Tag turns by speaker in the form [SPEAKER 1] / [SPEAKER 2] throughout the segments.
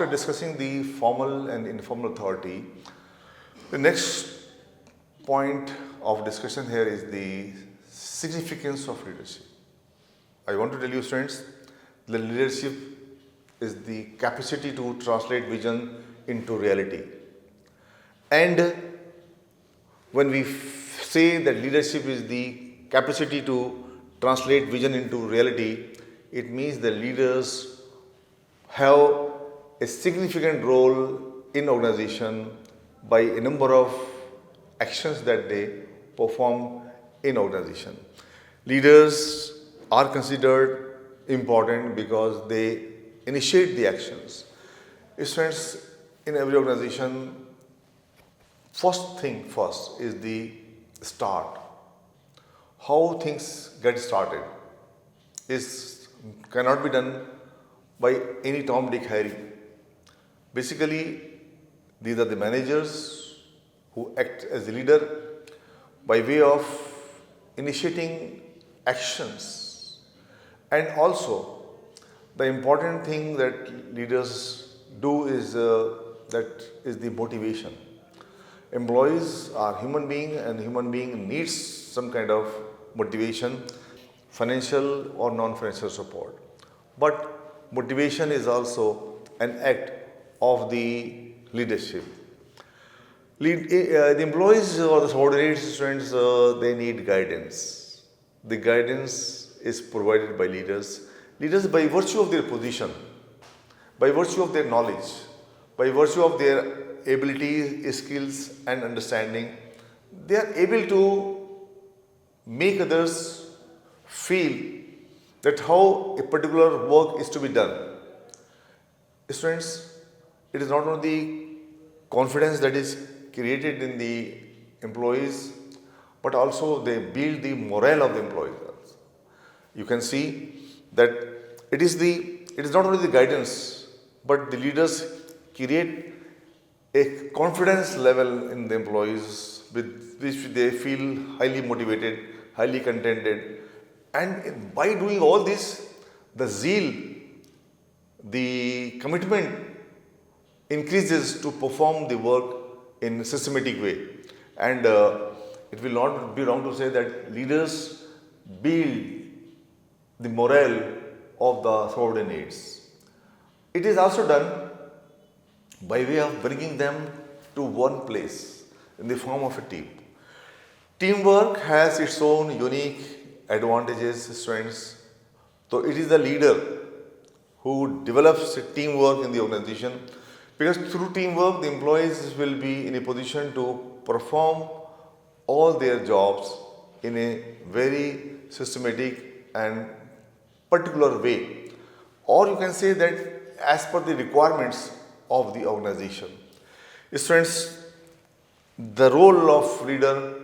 [SPEAKER 1] discussing the formal and informal authority, the next point of discussion here is the significance of leadership. I want to tell you, students, the leadership is the capacity to translate vision into reality. And when we say that leadership is the capacity to translate vision into reality, it means the leaders have a significant role in organization by a number of actions that they perform in organization. Leaders are considered important because they initiate the actions. Students, in every organization, first thing first is the start. How things get started cannot be done by any Tom, Dick, Harry. Basically, these are the managers who act as the leader by way of initiating actions. And also, the important thing that leaders do is the motivation. Employees are human beings, and human being needs some kind of motivation, financial or non-financial support. But motivation is also an act of the leadership. The employees or the subordinates, students, they need guidance. The guidance is provided by leaders. Leaders, by virtue of their position, by virtue of their knowledge, by virtue of their ability, skills and understanding, they are able to make others feel that how a particular work is to be done. Students, it is not only the confidence that is created in the employees, but also they build the morale of the employees. You can see that it is not only the guidance, but the leaders create a confidence level in the employees with which they feel highly motivated, highly contented. And by doing all this, the zeal, the commitment increases to perform the work in a systematic way. And it will not be wrong to say that leaders build the morale of the subordinates. It is also done by way of bringing them to one place in the form of a team. Teamwork has its own unique advantages, students. So it is the leader who develops teamwork in the organization, because through teamwork the employees will be in a position to perform all their jobs in a very systematic and particular way. Or you can say that as per the requirements of the organization. Students, the role of leader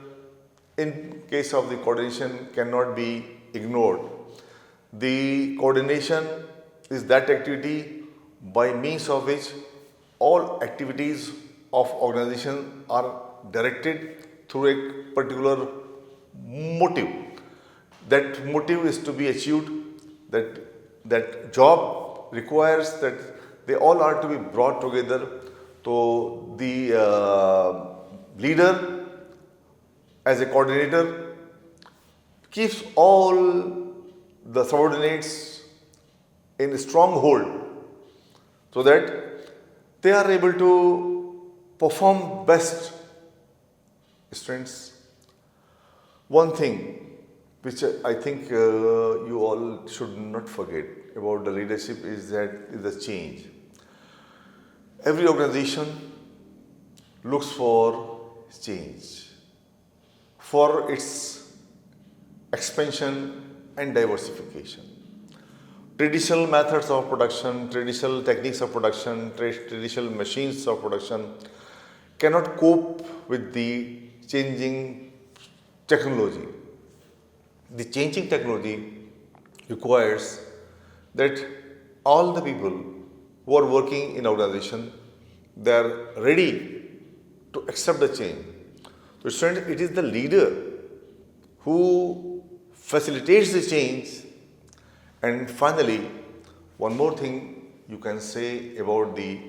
[SPEAKER 1] in case of the coordination cannot be ignored. The coordination is that activity by means of which all activities of organization are directed through a particular motive. That motive is to be achieved, that job requires that they all are to be brought together. So the leader as a coordinator keeps all the subordinates in a strong hold so that they are able to perform best. Students, one thing which I think you all should not forget about the leadership is the change. Every organization looks for change for its expansion and diversification. Traditional methods of production, traditional techniques of production, traditional machines of production cannot cope with the changing technology. The changing technology requires that all the people who are working in organization, they are ready to accept the change. So students, it is the leader who facilitates the change. And finally, one more thing you can say about the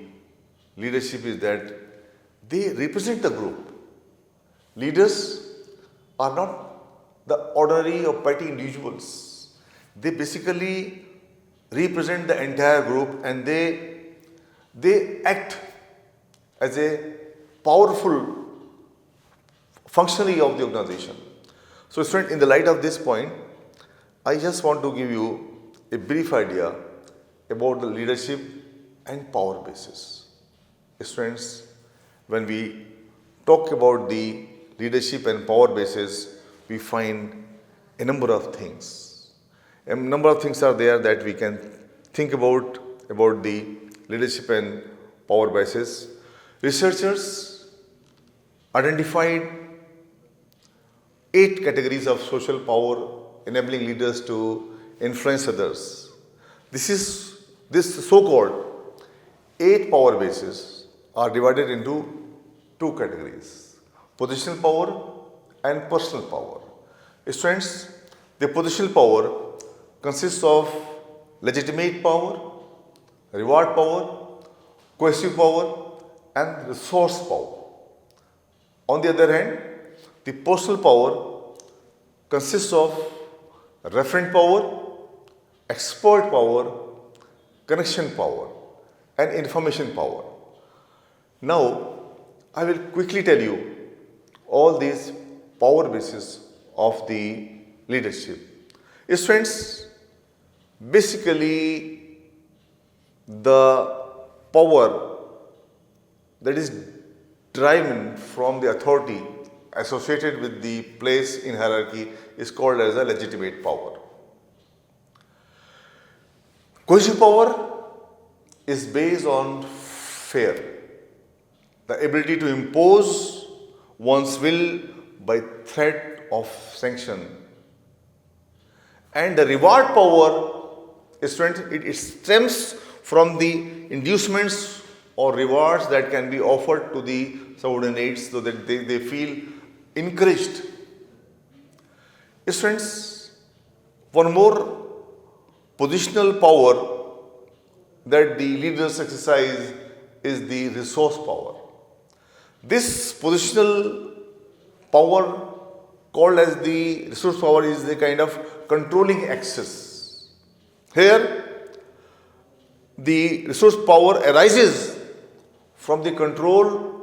[SPEAKER 1] leadership is that they represent the group. Leaders are not the ordinary or petty individuals. They basically represent the entire group, and they act as a powerful functionary of the organization. So, student, in the light of this point, I just want to give you a brief idea about the leadership and power basis. Students, when we talk about the leadership and power basis, we find a number of things. A number of things are there that we can think about the leadership and power basis. Researchers identified 8 categories of social power enabling leaders to influence others. This so-called 8 power bases are divided into 2 categories: positional power and personal power. Students, the positional power consists of legitimate power, reward power, coercive power, and resource power. On the other hand, the personal power consists of referent power, expert power, connection power, and information power. Now, I will quickly tell you all these power bases of the leadership. Students, basically the power that is derived from the authority associated with the place in hierarchy is called as a legitimate power. Coercive power is based on fear, the ability to impose one's will by threat of sanction. And the reward power, it stems from the inducements or rewards that can be offered to the subordinates so that they feel encouraged. Students, one more positional power that the leaders exercise is the resource power. This positional power called as the resource power is the kind of controlling access. Here, the resource power arises from the control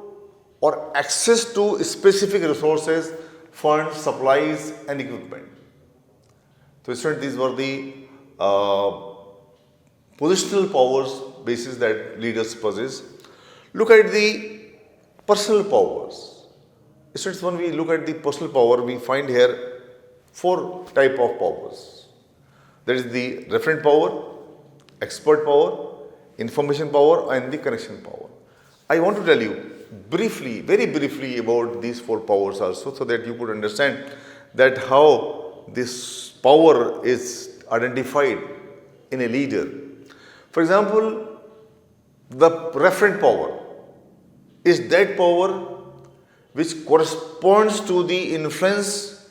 [SPEAKER 1] or access to specific resources, funds, supplies, and equipment. So, students, these were the positional powers basis that leaders possess. Look at the personal powers. Students, when we look at the personal power, we find here 4 type of powers. There is the referent power, expert power, information power, and the connection power. I want to tell you briefly, very briefly about these 4 powers also, so that you could understand that how this power is identified in a leader. For example, the referent power is that power which corresponds to the influence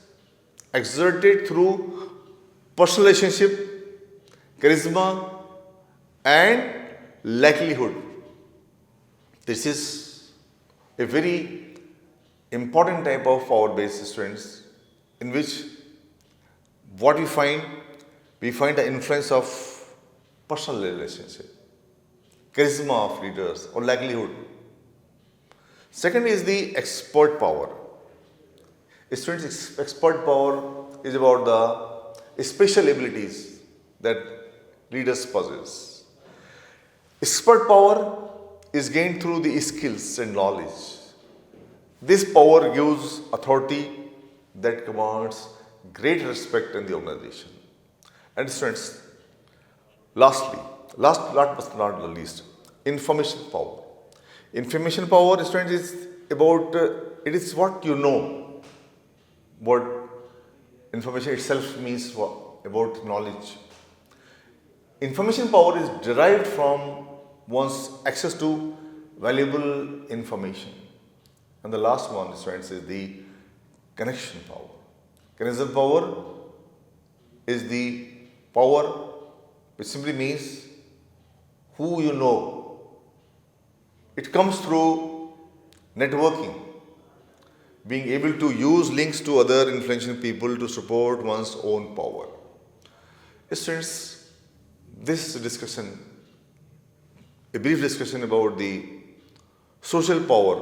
[SPEAKER 1] exerted through personal relationship, charisma, and likelihood. This is a very important type of power-based students, in which what we find the influence of personal relationship, charisma of leaders, or likelihood. Second is the expert power. Students, expert power is about the special abilities that leaders possess. Expert power is gained through the skills and knowledge. This power gives authority that commands great respect in the organization. And students, last but not the least, information power. Information power, students, is about, it is what you know. What information itself means about knowledge. Information power is derived from one's access to valuable information. And the last one, students, is the connection power. Connection power is the power which simply means who you know It comes through networking, being able to use links to other influential people to support one's own power. Students, this discussion, a brief discussion about the social power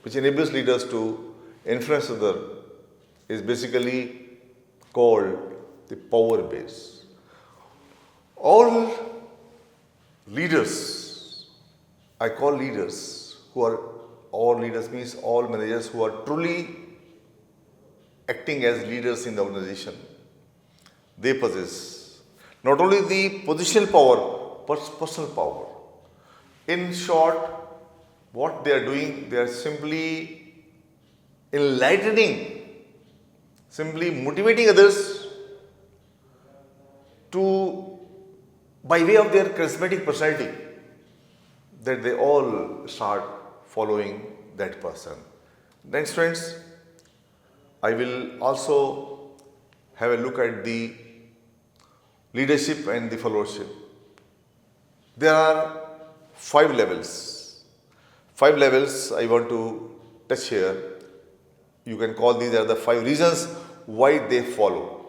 [SPEAKER 1] which enables leaders to influence others, is basically called the power base. All leaders, I call leaders who are, all leaders means all managers who are truly acting as leaders in the organization, they possess not only the positional power but personal power. In short, what they are doing, they are simply enlightening, simply motivating others to, by way of their charismatic personality, that they all start following that person. Next, friends, I will also have a look at the leadership and the followership. There are 5 levels. 5 levels I want to touch here. You can call these are the 5 reasons why they follow.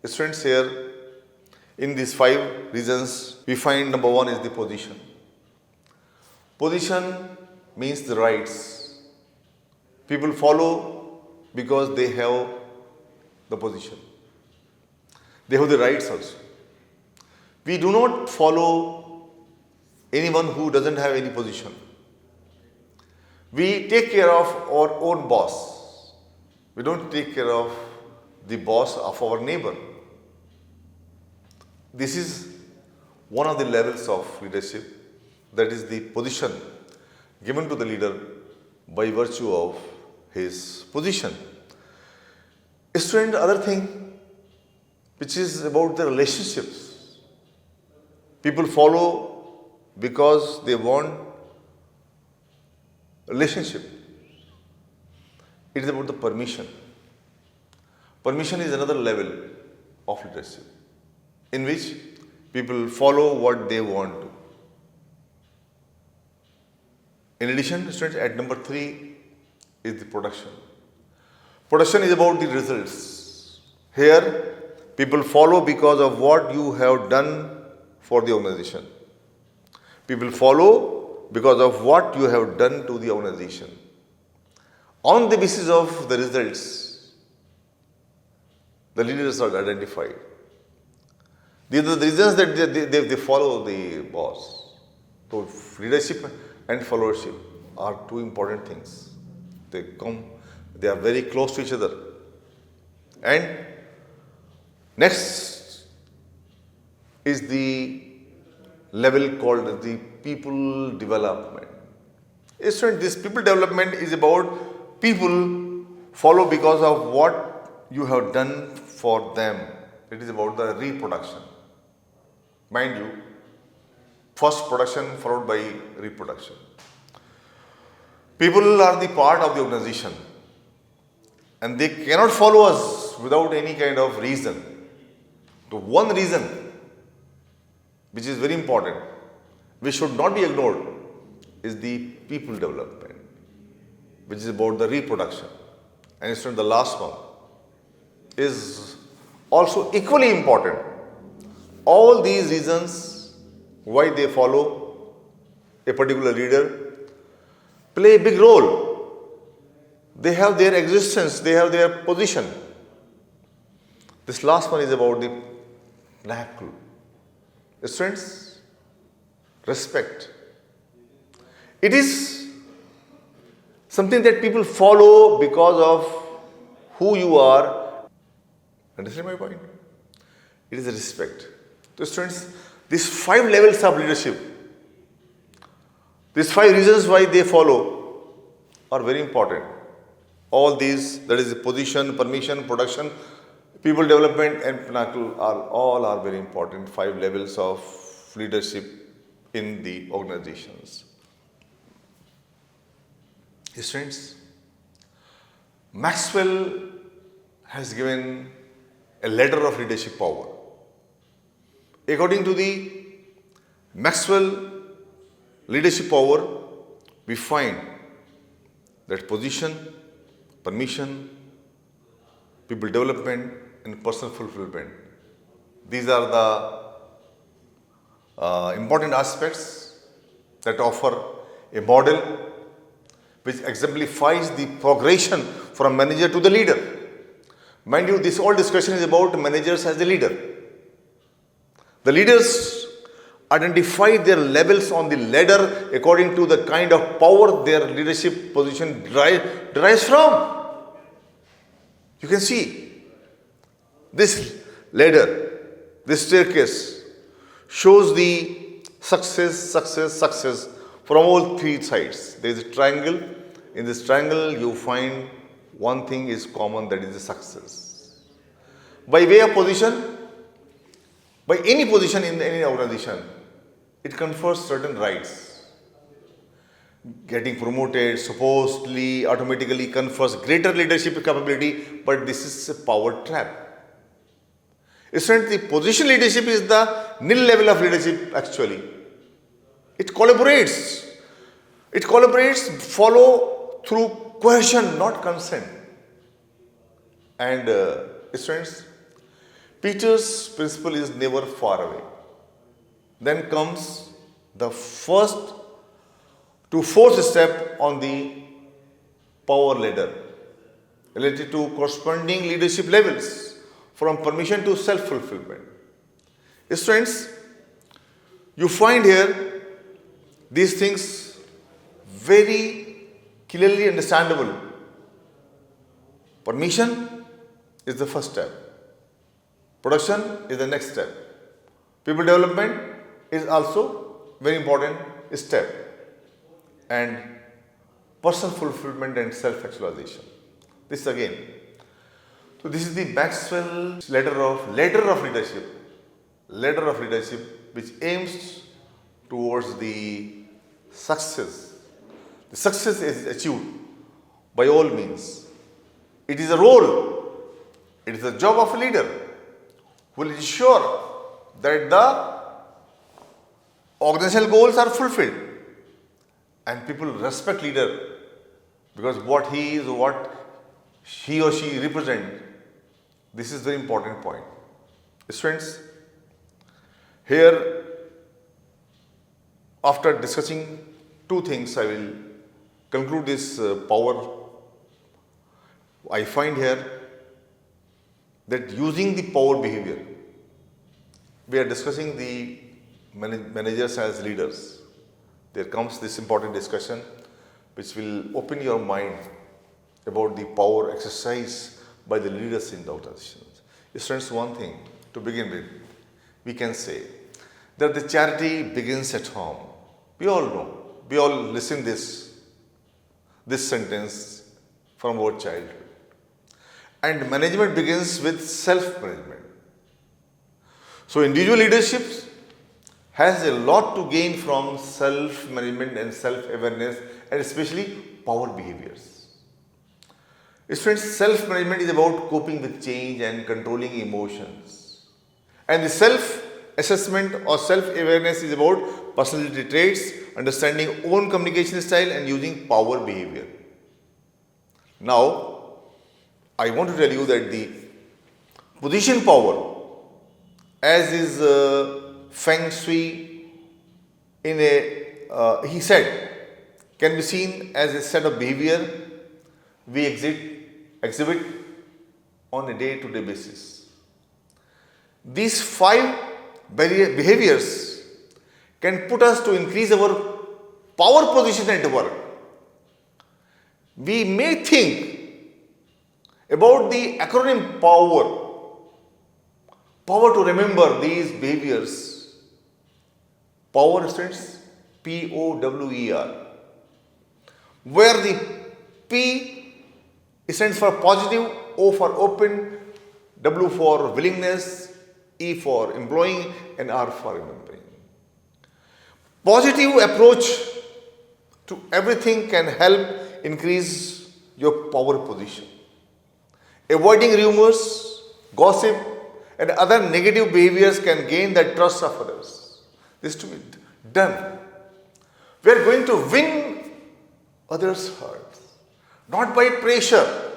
[SPEAKER 1] Students, here in these 5 reasons, we find number 1 is the position. Position means the rights. People follow because they have the position. They have the rights also. We do not follow anyone who doesn't have any position. We take care of our own boss. We don't take care of the boss of our neighbor. This is one of the levels of leadership, that is the position given to the leader by virtue of his position. Student, other thing which is about the relationships. People follow because they want relationship. It is about the permission. Permission is another level of leadership in which people follow what they want to. In addition, students, at number 3 is the production. Production is about the results. Here, people follow because of what you have done for the organization. People follow because of what you have done to the organization. On the basis of the results, the leaders are identified. These are the reasons that they follow the boss. So, leadership and followership are 2 important things. They are very close to each other. And next is the level called the people development. Student, this people development is about people follow because of what you have done for them. It is about the reproduction. Mind you, first production followed by reproduction. People are the part of the organization and they cannot follow us without any kind of reason. The one reason which is very important, which should not be ignored, is the people development, which is about the reproduction. And the last one is also equally important. All these reasons why they follow a particular leader play a big role. They have their existence, they have their position. This last one is about the pinnacle. Students, respect. It is something that people follow because of who you are. Understand my point? It is respect. So students, these 5 levels of leadership, these 5 reasons why they follow are very important. All these, that is the position, permission, production, people development and pinnacle are very important 5 levels of leadership in the organizations. Students, Maxwell has given a ladder of leadership power. According to the Maxwell leadership power, we find that position, permission, people development, and personal fulfillment. These are the important aspects that offer a model which exemplifies the progression from manager to the leader. Mind you, this whole discussion is about managers as the leader. The leaders identify their levels on the ladder according to the kind of power their leadership position derives from. You can see this ladder, this staircase shows the success from all three sides. There is a triangle. In this triangle, you find one thing is common, that is the success. By way of position, by any position in any organization, it confers certain rights. Getting promoted supposedly automatically confers greater leadership capability, but this is a power trap. Essentially, the position leadership is the nil level of leadership actually. It collaborates. Follow through coercion, not consent. And students, Peter's principle is never far away. Then comes the first to fourth step on the power ladder related to corresponding leadership levels from permission to self-fulfillment. Students, you find here these things very clearly understandable. Permission is the first step. Production is the next step. People development is also very important step. And personal fulfillment and self-actualization. This again. So this is the Maxwell's ladder of leadership. Ladder of leadership which aims towards the success. The success is achieved by all means. It is a role. It is a job of a leader who will ensure that the organizational goals are fulfilled and people respect leader because what he is, what he or she represent. This is very important point. Students, here after discussing two things, I will conclude this power. I find here that using the power behavior, we are discussing the managers as leaders. There comes this important discussion which will open your mind about the power exercised by the leaders in the organizations. Students, one thing to begin with, we can say that the charity begins at home. We all know, we all listen this sentence from our childhood. And management begins with self-management. So individual leadership has a lot to gain from self-management and self-awareness, and especially power behaviors. Students, self-management is about coping with change and controlling emotions. And the self-assessment or self-awareness is about personality traits, understanding own communication style and using power behavior. Now, I want to tell you that the position power, as is Feng Shui he said, can be seen as a set of behavior we exhibit on a day-to-day basis. These 5 behaviors can put us to increase our power position at work. We may think about the acronym power to remember these behaviors. Power stands P-O-W-E-R, where the P stands for positive, O for open, W for willingness, E for employing, and R for remembering. Positive approach to everything can help increase your power position. Avoiding rumors, gossip, and other negative behaviors can gain the trust of others. This to be done. We are going to win others hurt. Not by pressure,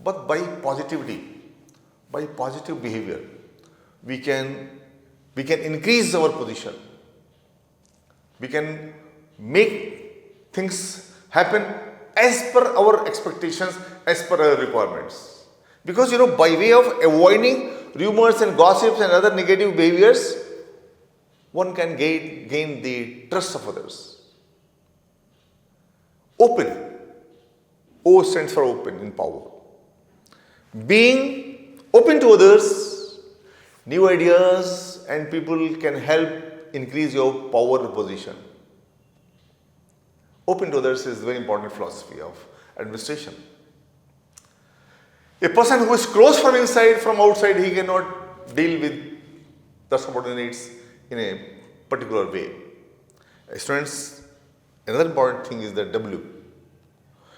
[SPEAKER 1] but by positivity, by positive behavior. We can, we can increase our position. We can make things happen as per our expectations, as per our requirements. Because by way of avoiding rumors and gossips and other negative behaviors, one can gain the trust of others. Open. O stands for open in power. Being open to others, new ideas and people can help increase your power position. Open to others is a very important philosophy of administration. A person who is closed from inside, from outside, he cannot deal with the subordinates in a particular way. Students, another important thing is the W.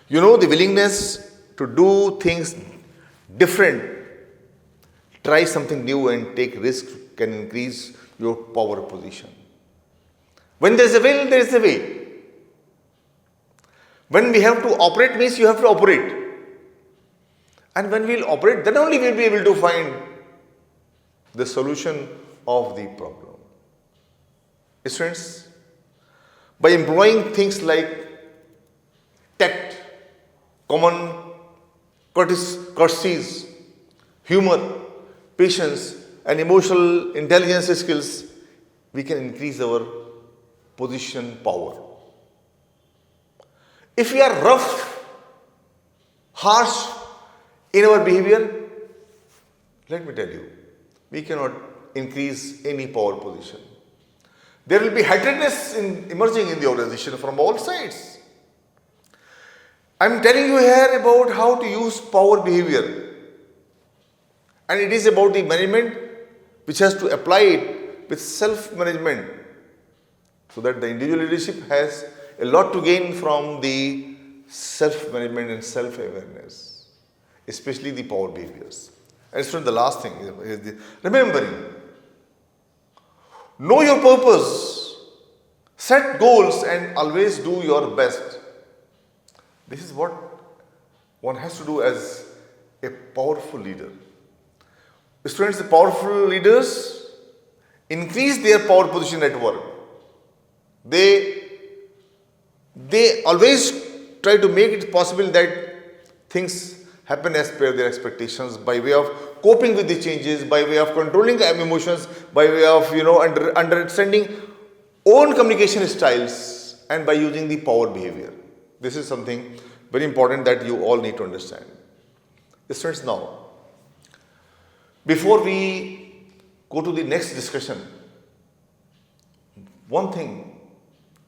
[SPEAKER 1] The willingness to do things different, try something new and take risks can increase your power position. When there is a will, there is a way. When we have to operate means you have to operate. And when we will operate, then only we will be able to find the solution of the problem. Students, by employing things like tact, common courtesies, humor, patience, and emotional intelligence skills, we can increase our position power. If we are rough, harsh in our behavior, let me tell you, we cannot increase any power position. There will be hatredness emerging in the organization from all sides. I am telling you here about how to use power behavior. And it is about the management which has to apply it with self-management, so that the individual leadership has a lot to gain from the self-management and self-awareness, especially the power behaviors. And so the last thing is the remembering. Know your purpose, set goals and always do your best. This is what one has to do as a powerful leader. Students, the powerful leaders increase their power position at work. They always try to make it possible that things happen as per their expectations by way of coping with the changes, by way of controlling emotions, by way of understanding own communication styles, and by using the power behavior. This is something very important that you all need to understand. Students, now, before we go to the next discussion, one thing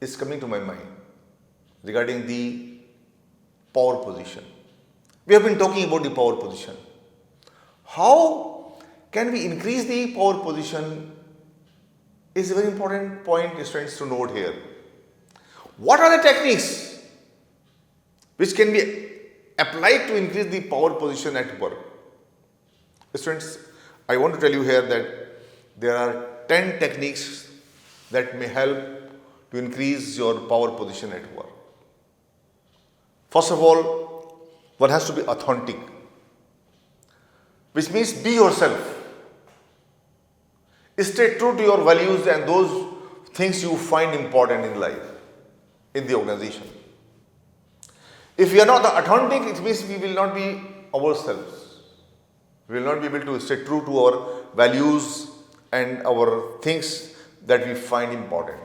[SPEAKER 1] is coming to my mind regarding the power position. We have been talking about the power position. How can we increase the power position is a very important point, students, to note here. What are the techniques which can be applied to increase the power position at work? Students, I want to tell you here that there are 10 techniques that may help to increase your power position at work. First of all, one has to be authentic, which means be yourself. Stay true to your values and those things you find important in life, in the organization. If we are not authentic, it means we will not be ourselves. We will not be able to stay true to our values and our things that we find important.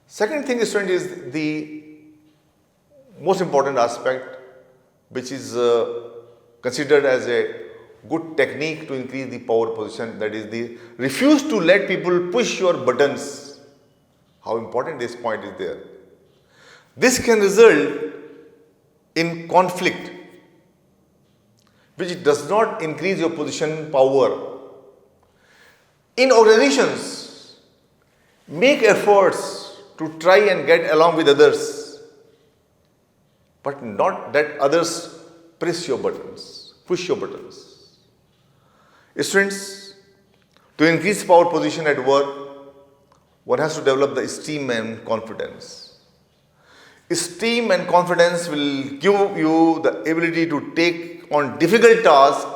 [SPEAKER 1] Second thing, student, is the most important aspect, which is considered as a good technique to increase the power position, that is the refuse to let people push your buttons. How important this point is there. This can result in conflict, which does not increase your position power. In organizations, make efforts to try and get along with others, but not that others press your buttons, push your buttons. Students, to increase power position at work, one has to develop the esteem and confidence. Esteem and confidence will give you the ability to take on difficult tasks,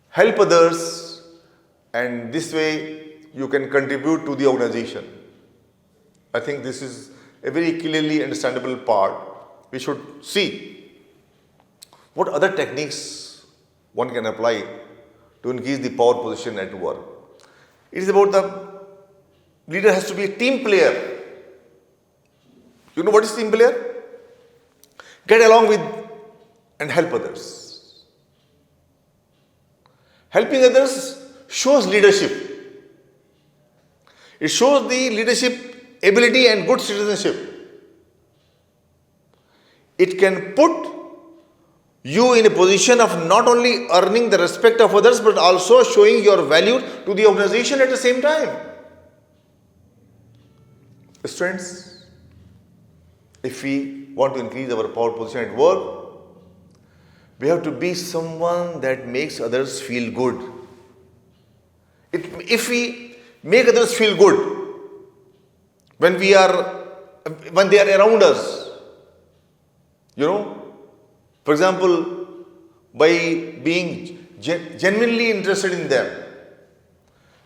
[SPEAKER 1] help others, and this way you can contribute to the organization. I think this is a very clearly understandable part. We should see what other techniques one can apply to increase the power position at work. It is about the leader has to be a team player. You know what is team player? Get along with and help others. Helping others shows leadership. It shows the leadership ability and good citizenship. It can put you in a position of not only earning the respect of others but also showing your value to the organization at the same time. Students, if we want to increase our power position at work, we have to be someone that makes others feel good. If we make others feel good when they are around us, for example, by being genuinely interested in them,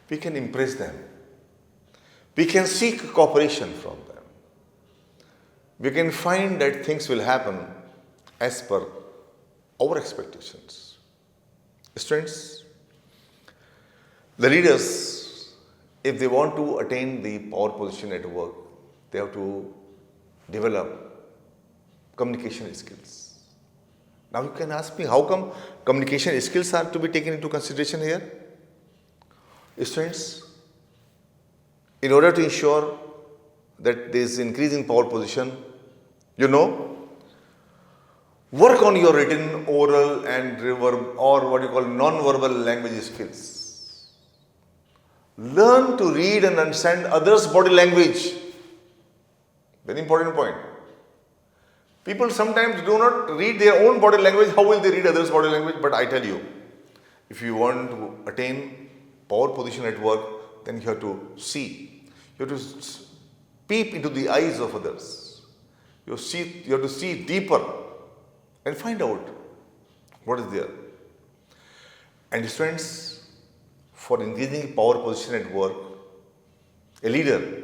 [SPEAKER 1] we can impress them. We can seek cooperation from them. We can find that things will happen as per our expectations. Students, the leaders, if they want to attain the power position at work, they have to develop communication skills. Now you can ask me, how come communication skills are to be taken into consideration here? Students, in order to ensure that there is increasing power position, work on your written, oral and non-verbal language skills. Learn to read and understand others' body language. Very important point. People sometimes do not read their own body language. How will they read others' body language? But I tell you, if you want to attain power position at work, then you have to see. You have to peep into the eyes of others. You have to see deeper and find out what is there. And students, for increasing power position at work, a leader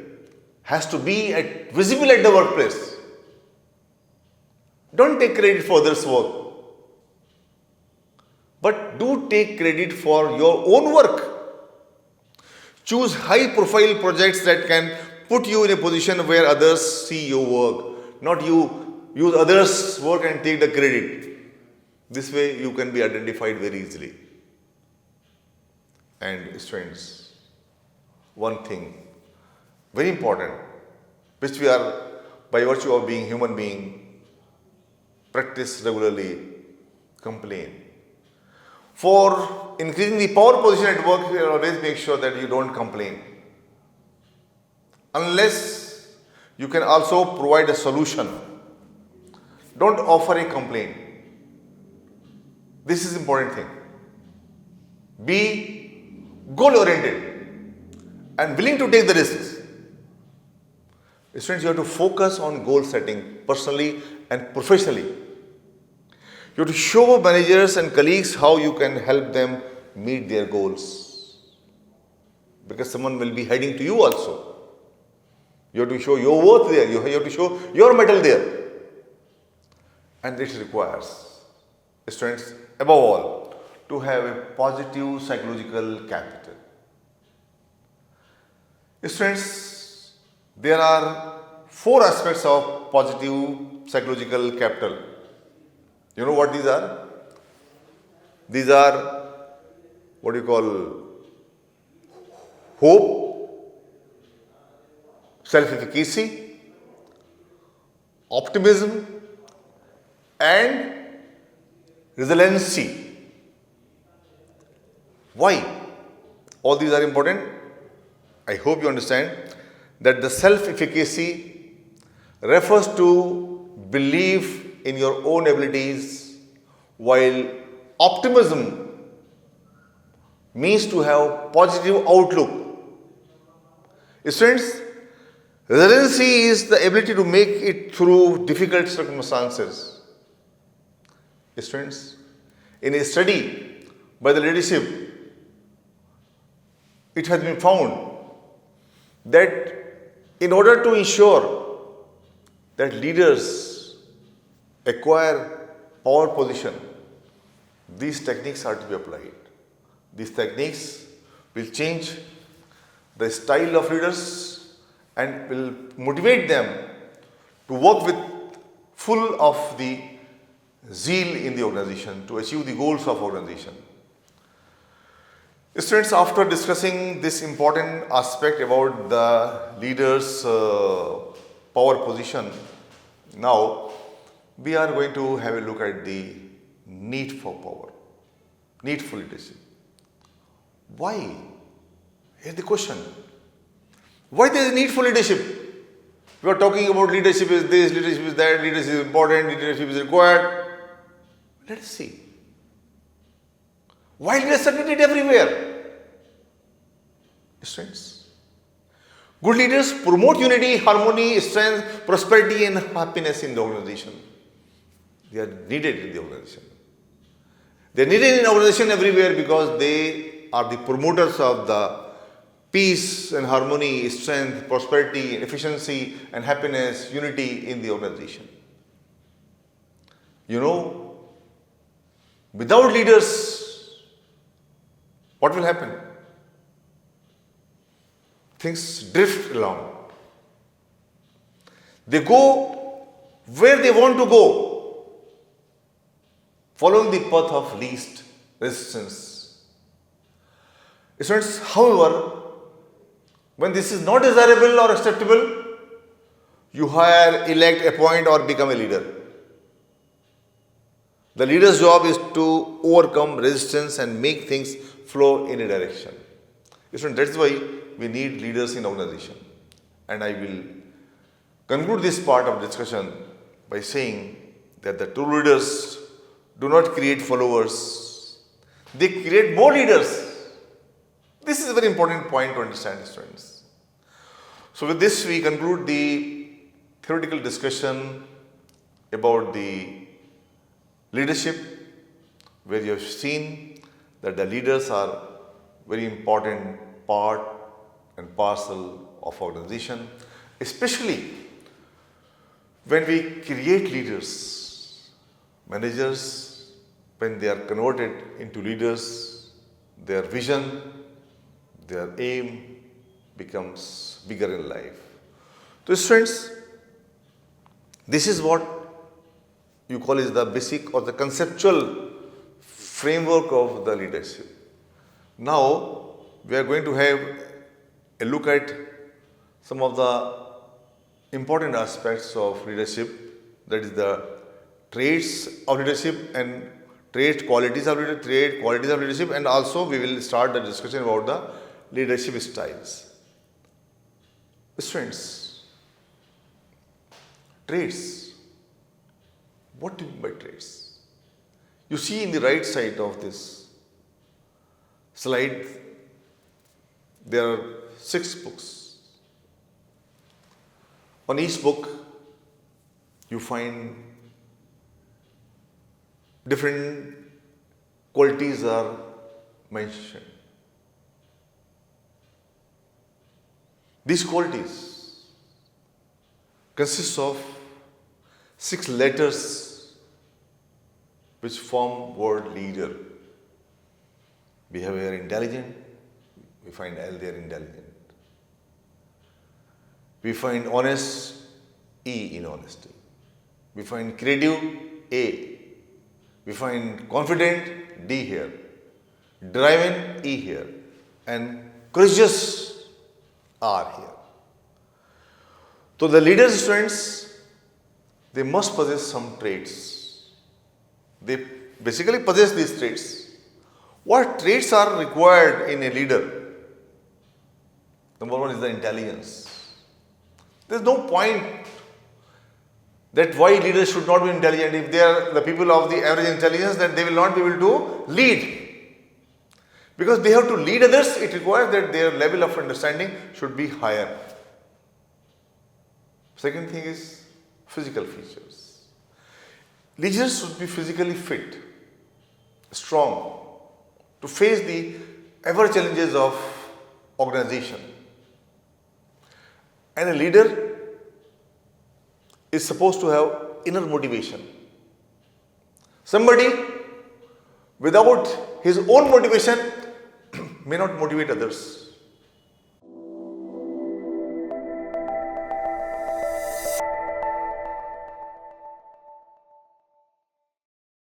[SPEAKER 1] has to be visible at the workplace. Don't take credit for others' work, but do take credit for your own work. Choose high-profile projects that can put you in a position where others see your work, not you use others' work and take the credit. This way you can be identified very easily. And students, one thing very important, which we are, by virtue of being human being, practice regularly, complain. For increasing the power position at work, you always make sure that you don't complain. Unless you can also provide a solution. Don't offer a complaint. This is important thing. Be goal-oriented and willing to take the risks. Students, you have to focus on goal setting personally and professionally. You have to show managers and colleagues how you can help them meet their goals. Because someone will be heading to you also. You have to show your worth there. You have to show your mettle there. And this requires, students, above all, to have a positive psychological capital. Students, there are 4 aspects of positive psychological capital. You know what these are? These are what you call hope, self-efficacy, optimism, and resiliency. Why? All these are important. I hope you understand that the self-efficacy refers to belief in your own abilities, while optimism means to have positive outlook. Students, Resiliency is the ability to make it through difficult circumstances. Students, in a study by the leadership, it has been found that in order to ensure that leaders acquire power position, these techniques are to be applied. These techniques will change the style of leaders and will motivate them to work with full of the zeal in the organization to achieve the goals of organization. Students, after discussing this important aspect about the leader's power position, now we are going to have a look at the need for power, need for leadership. Why? Here's the question. Why there is need for leadership? We are talking about leadership is this, leadership is that, leadership is important, leadership is required. Let us see. Why leaders are needed everywhere? Students, good leaders promote unity, harmony, strength, prosperity and happiness in the organization. They are needed in the organization. They are needed in the organization everywhere because they are the promoters of the peace and harmony, strength, prosperity, efficiency and happiness, unity in the organization. You know, without leaders, what will happen? Things drift along. They go where they want to go, following the path of least resistance. Students, however, when this is not desirable or acceptable, you hire, elect, appoint or become a leader. The leader's job is to overcome resistance and make things flow in a direction. That's why we need leaders in organization. And I will conclude this part of discussion by saying that the true leaders do not create followers. They create more leaders. This is a very important point to understand, students. So with this, we conclude the theoretical discussion about the leadership, where you have seen that the leaders are very important part and parcel of organization, especially when we create leaders, managers, when they are converted into leaders, their vision, their aim becomes bigger in life. So students, this is what you call is the basic or the conceptual framework of the leadership. Now we are going to have a look at some of the important aspects of leadership, that is the traits of leadership and qualities of leadership, and also we will start the discussion about the leadership styles. Students, traits. What do you mean by traits? You see in the right side of this slide, there are 6 books. On each book, you find different qualities are mentioned. These qualities consist of 6 letters which form word leader. We have here intelligent, we find L there, intelligent. We find honest, E in honesty. We find creative, A. We find confident, D here. Driven, E here. And courageous, R here. So the leaders, students, they must possess some traits. They basically possess these traits. What traits are required in a leader? Number 1 is the intelligence. There is no point that why leaders should not be intelligent. If they are the people of the average intelligence, then they will not be able to lead. Because they have to lead others, it requires that their level of understanding should be higher. Second thing is physical features. Leaders should be physically fit, strong, to face the ever challenges of organization. And a leader is supposed to have inner motivation. Somebody without his own motivation may not motivate others.